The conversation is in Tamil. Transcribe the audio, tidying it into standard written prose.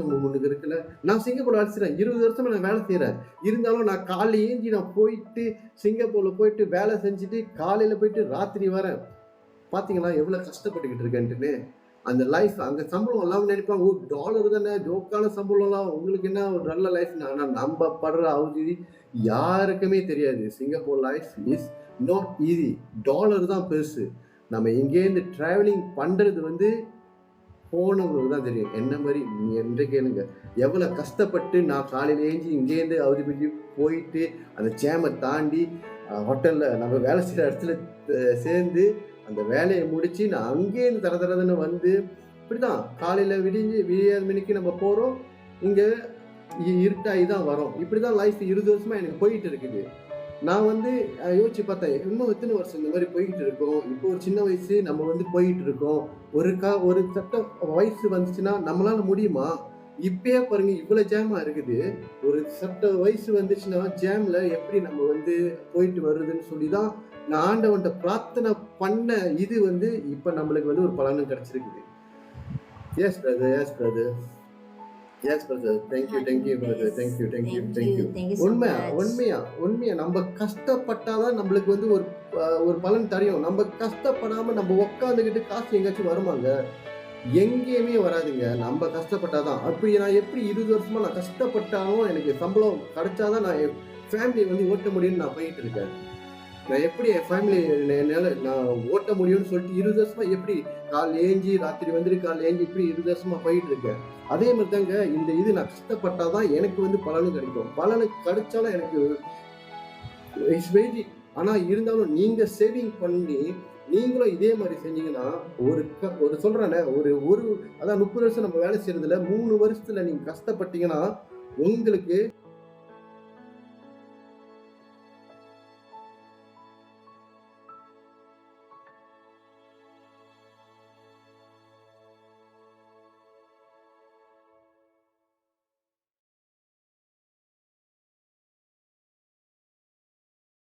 ஒண்ணு இருக்குல்ல. நான் சிங்கப்பூர்ல வேலை செய்றேன். 20 வருஷமா நான் வேலை செய்றேன். இருந்தாலும் நான் காலைல ஏஞ்சி நான் போயிட்டு சிங்கப்பூர்ல போயிட்டு வேலை செஞ்சுட்டு காலையில போயிட்டு ராத்திரி வரேன். பாத்தீங்களா எவ்வளவு கஷ்டப்பட்டுக்கிட்டு இருக்கேன்ட்டுன்னு. அந்த லைஃப் அங்க சம்பளம் எல்லாம் நினைப்பாங்க, ஓ டாலர் தானே ஜோக்கான சம்பளம்லாம் உங்களுக்கு என்ன ஒரு நல்ல லைஃப். ஆனா நம்ம படுற அவதி யாருக்குமே தெரியாது. Singapore life is not easy. Dollar தான் பெருசு. நம்ம இங்கேருந்து டிராவலிங் பண்றது வந்து போனவங்களுக்கு தான் தெரியும். என்ன மாதிரி நீ என்று கேளுங்க, எவ்வளவு கஷ்டப்பட்டு நான் காலையில ஏஞ்சி இங்கேருந்து அவதிப்பட்டு போயிட்டு அந்த சேமை தாண்டி ஹோட்டல்ல நம்ம வேலை செய்யற இடத்துல சேர்ந்து அந்த வேலையை முடிச்சு நான் அங்கேருந்து தரதரதுன்னு வந்து இப்படிதான் காலையில விடியாத மணிக்கு நம்ம போறோம், இங்க இருட்டாகி தான் வரோம். இப்படிதான் லைஃப் 20 வருஷமா எனக்கு போயிட்டு இருக்குது. நான் வந்து யோசிச்சு பார்த்தேன், இன்னும் எத்தனை வருஷம் இந்த மாதிரி போயிட்டு இருக்கோம். இப்போ ஒரு சின்ன வயசு நம்ம வந்து போயிட்டு இருக்கோம். ஒரு சட்ட வயசு வந்துச்சுன்னா நம்மளால முடியுமா? இப்பயே பாருங்க இவ்வளவு ஜாமா இருக்குது. ஒரு சட்ட வயசு வந்துச்சுன்னா ஜாம்ல எப்படி நம்ம வந்து போயிட்டு வருதுன்னு சொல்லிதான் நான் ஆண்டவன்ட்ட பிரார்த்தனை பண்ண இது வந்து இப்ப நம்மளுக்கு வந்து ஒரு பலனும் கிடைச்சிருக்குது. Yes brother, yes brother, yes brother. Thank you brother. Thank you. உண்மையா நம்ம கஷ்டப்பட்டாதான் நம்மளுக்கு வந்து ஒரு பலன் தெரியும். நம்ம கஷ்டப்படாம நம்ம உட்காந்துக்கிட்டு காசு எங்கேயாச்சும் வருமாங்க? எங்கேயுமே வராதுங்க. நம்ம கஷ்டப்பட்டாதான். அப்படி நான் எப்படி 20 வருஷமா நான் கஷ்டப்பட்டாலும் எனக்கு சம்பளம் கிடைச்சாதான் நான் என் ஃபேமிலியை வந்து ஓட்ட முடியும்னு நான் போயிட்டு இருக்கேன். நான் எப்படி என் ஃபேமிலி என்னால நான் ஓட்ட முடியும்னு சொல்லிட்டு 20 வருஷமா எப்படி காலைல ஏஞ்சி ராத்திரி வந்துட்டு காலைல ஏஞ்சி இப்படி 20 வருஷமா போயிட்டு இருக்கேன். அதே மாதிரி தாங்க இந்த இது நான் கஷ்டப்பட்டாதான் எனக்கு வந்து பலனும் கிடைக்கும். பலனு கிடைச்சாலும் எனக்கு இட்ஸ் வெரி. ஆனா இருந்தாலும் நீங்க சேவிங் பண்ணி நீங்களும் இதே மாதிரி செஞ்சீங்கன்னா ஒரு சொல்றேன்னு ஒரு அதான் 30 வருஷம் நம்ம வேலை செய்யறதுல 3 வருஷத்துல நீங்க கஷ்டப்பட்டீங்கன்னா உங்களுக்கு